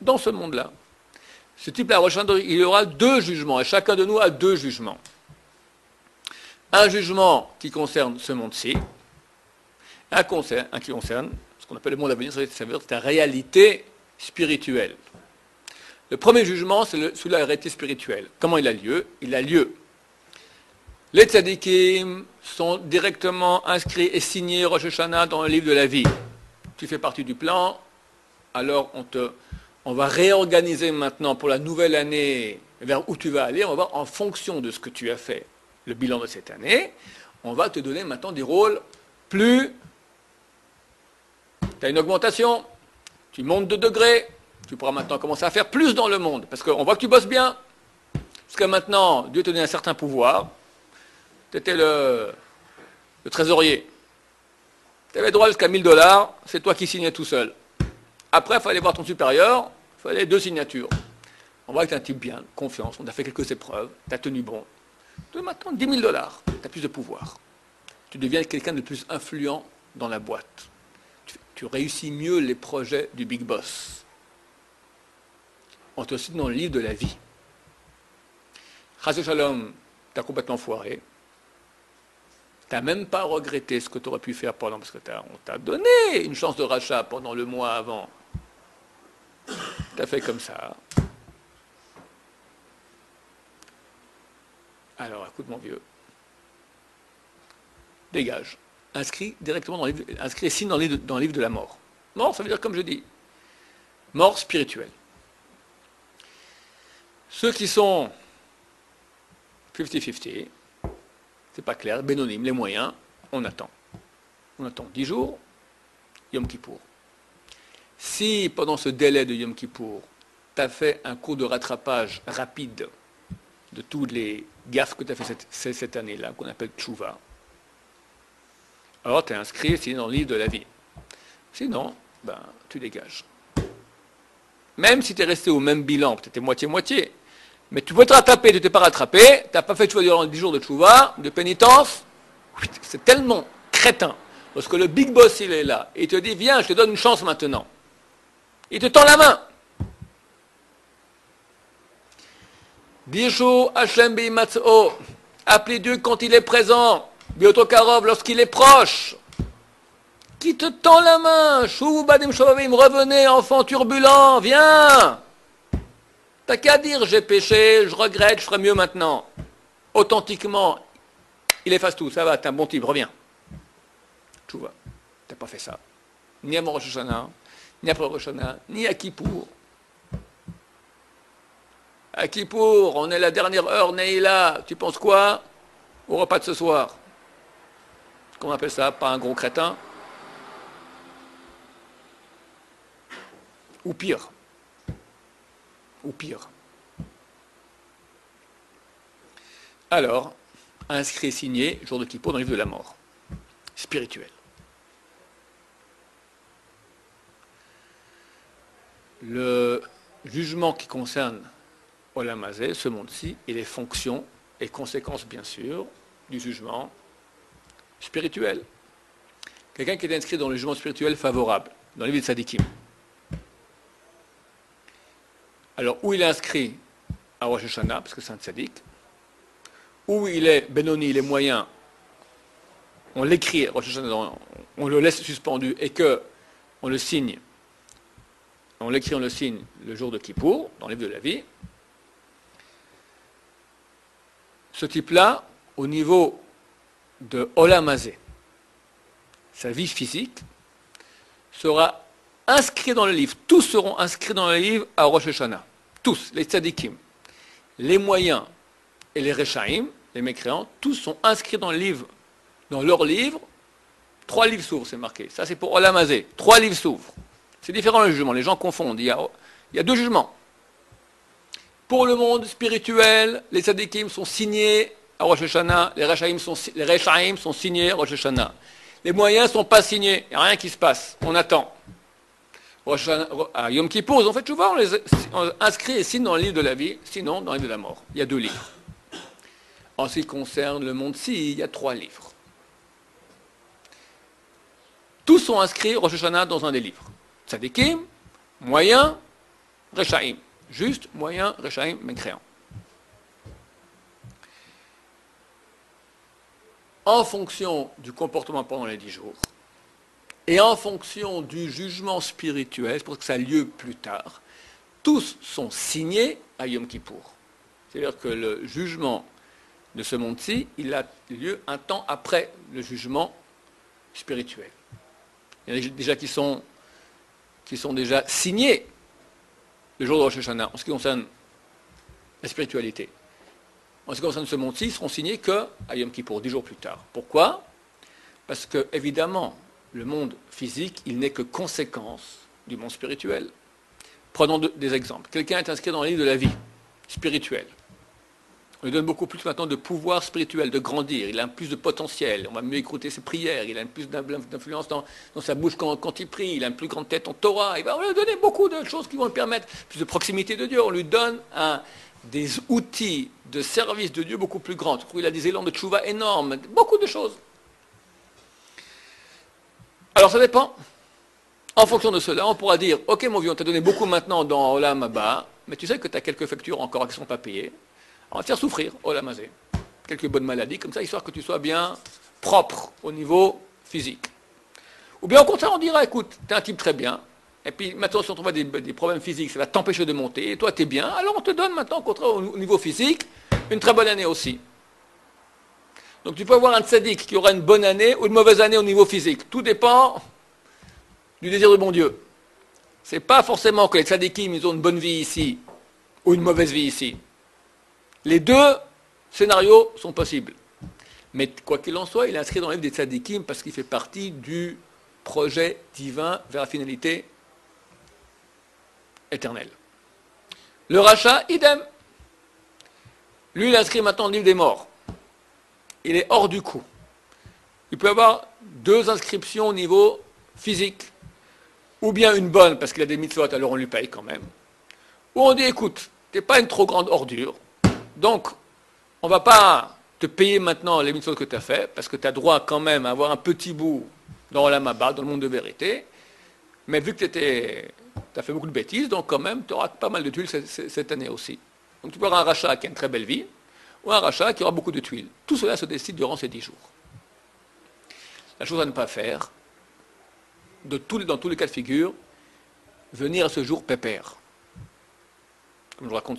dans ce monde-là. Ce type-là, Rosh Hashanah, il y aura deux jugements, et chacun de nous a deux jugements. Un jugement qui concerne ce monde-ci, un qui concerne ce qu'on appelle le monde à venir, ça veut dire ta réalité spirituelle. Le premier jugement, c'est sous la réalité spirituelle. Comment il a lieu? Il a lieu. Les tzadikim sont directement inscrits et signés Rosh Hashanah dans le livre de la vie. Tu fais partie du plan, alors on va réorganiser maintenant pour la nouvelle année vers où tu vas aller. On va voir en fonction de ce que tu as fait, le bilan de cette année, on va te donner maintenant des rôles plus... Tu as une augmentation, tu montes de degré, tu pourras maintenant commencer à faire plus dans le monde, parce qu'on voit que tu bosses bien. Parce que maintenant, Dieu te donne un certain pouvoir. Tu étais le trésorier. Tu avais droit jusqu'à 1000 $, c'est toi qui signais tout seul. Après, il fallait voir ton supérieur, il fallait 2 signatures. On voit que tu es un type bien, confiance, on a fait quelques épreuves, tu as tenu bon. Tu as maintenant 10 000 $, tu as plus de pouvoir. Tu deviens quelqu'un de plus influent dans la boîte. Tu réussis mieux les projets du Big Boss. On te cite dans le livre de la vie. Chas Shalom, tu as complètement foiré. Tu n'as même pas regretté ce que tu aurais pu faire pendant, parce qu'on t'a donné une chance de rachat pendant le mois avant. Tu as fait comme ça. Alors, écoute mon vieux. Dégage. Inscrit directement dans le livre, inscrit et signe dans le livre de la mort. Mort, ça veut dire, comme je dis, mort spirituelle. Ceux qui sont 50-50, c'est pas clair, bénonyme, les moyens, on attend. On attend 10 jours, Yom Kippour. Si pendant ce délai de Yom Kippour, tu as fait un cours de rattrapage rapide de tous les gaffes que tu as fait cette année-là, qu'on appelle Tchouva, alors tu es inscrit signé dans le livre de la vie. Sinon, tu dégages. Même si tu es resté au même bilan, peut-être moitié-moitié, mais tu peux te rattraper, tu ne t'es pas rattrapé, tu n'as pas fait Tchouva durant 10 jours de Tchouva, de pénitence, c'est tellement crétin. Parce que le Big Boss, il est là, et il te dit, viens, je te donne une chance maintenant. Il te tend la main. Bishu Hashem Bimatso, appelez Dieu quand il est présent. Biotokarov, lorsqu'il est proche, qui te tend la main, Shou Badim Shovavim, revenez, enfant turbulent, viens. T'as qu'à dire, j'ai péché, je regrette, je ferai mieux maintenant. Authentiquement, il efface tout, ça va, t'es un bon type, reviens. Tchouva, t'as pas fait ça. Ni à Rosh Hashanah, ni après Rosh Hashanah, ni à Kippour. À Kippour, on est la dernière heure, Neila, tu penses quoi au repas de ce soir? Qu'on appelle ça, pas un gros crétin. Ou pire. Ou pire. Alors, inscrit et signé, jour de Kippour, dans le livre de la mort. Spirituel. Le jugement qui concerne Olam Hazé, ce monde-ci, et les fonctions et conséquences, bien sûr, du jugement spirituel. Quelqu'un qui est inscrit dans le jugement spirituel favorable, dans le livre de Tzadikim. Alors, où il est inscrit à Rosh Hashanah, parce que c'est un tzaddik, où il est Benoni, il est moyen, on l'écrit, Rosh Hashanah, on le laisse suspendu, et que on le signe, on l'écrit, on le signe le jour de Kippour, dans le livre de la vie. Ce type-là, au niveau de Olam Hazé, sa vie physique, sera inscrit dans le livre. Tous seront inscrits dans le livre à Rosh Hashanah. Tous, les tzadikim, les moyens et les rechaim, les mécréants, tous sont inscrits dans le livre, dans leur livre. 3 livres s'ouvrent, c'est marqué. Ça, c'est pour Olam Hazé. 3 livres s'ouvrent. C'est différent le jugement, les gens confondent. Il y a 2 jugements. Pour le monde spirituel, les tzadikim sont signés à Rosh Hashanah, les rechaim sont signés à Rosh Hashanah. Les moyens ne sont pas signés, il n'y a rien qui se passe, on attend. À Yom Kippour, en fait, souvent, on les inscrit et signe dans le livre de la vie, sinon dans le livre de la mort. Il y a 2 livres. En ce qui concerne le monde-ci, il y a 3 livres. Tous sont inscrits Rosh Hashanah dans un des livres. Tzadikim, moyens Rechaim. Juste, moyen, Rechaim, mécréant. En fonction du comportement pendant les 10 jours, et en fonction du jugement spirituel, c'est pour que ça a lieu plus tard, tous sont signés à Yom Kippour. C'est-à-dire que le jugement de ce monde-ci, il a lieu un temps après le jugement spirituel. Il y en a déjà qui sont déjà signés le jour de Rosh Hashanah, en ce qui concerne la spiritualité. En ce qui concerne ce monde-ci, ils seront signés qu'à Yom Kippour, 10 jours plus tard. Pourquoi? Parce que, évidemment, le monde physique, il n'est que conséquence du monde spirituel. Prenons des exemples. Quelqu'un est inscrit dans la ligne de la vie spirituelle. On lui donne beaucoup plus maintenant de pouvoir spirituel, de grandir. Il a plus de potentiel. On va mieux écouter ses prières. Il a plus d'influence dans sa bouche quand il prie. Il a une plus grande tête en Torah. On va lui donner beaucoup de choses qui vont lui permettre plus de proximité de Dieu. On lui donne des outils de service de Dieu beaucoup plus grands. Il a des élans de tchouva énormes. Beaucoup de choses. Alors ça dépend. En fonction de cela, on pourra dire, ok mon vieux, on t'a donné beaucoup maintenant dans Olam Haba, mais tu sais que tu as quelques factures encore qui ne sont pas payées. On va te faire souffrir, Olam Hazé. Quelques bonnes maladies, comme ça, histoire que tu sois bien propre au niveau physique. Ou bien au contraire, on dira, écoute, tu es un type très bien, et puis maintenant, si on trouve des problèmes physiques, ça va t'empêcher de monter, et toi, tu es bien, alors on te donne maintenant, au contraire, au niveau physique, une très bonne année aussi. Donc tu peux avoir un tzaddik qui aura une bonne année ou une mauvaise année au niveau physique. Tout dépend du désir de bon Dieu. Ce n'est pas forcément que les tzaddikim, ils ont une bonne vie ici, ou une mauvaise vie ici. Les deux scénarios sont possibles. Mais quoi qu'il en soit, il est inscrit dans le livre des tzaddikim parce qu'il fait partie du projet divin vers la finalité éternelle. Le rachat, idem. Lui, il est inscrit maintenant dans le livre des morts. Il est hors du coup. Il peut avoir deux inscriptions au niveau physique. Ou bien une bonne, parce qu'il a des mitzvot, alors on lui paye quand même. Ou on dit, écoute, tu n'es pas une trop grande ordure, donc on ne va pas te payer maintenant les mitzvot que tu as fait, parce que tu as droit quand même à avoir un petit bout dans la Maba, dans le monde de vérité, mais vu que tu as fait beaucoup de bêtises, donc quand même, tu auras pas mal de tuiles cette année aussi. Donc tu peux avoir un rachat qui a une très belle vie, ou un rachat qui aura beaucoup de tuiles. Tout cela se décide durant ces 10 jours. La chose à ne pas faire, dans tous les cas de figure, venir à ce jour pépère. Comme je raconte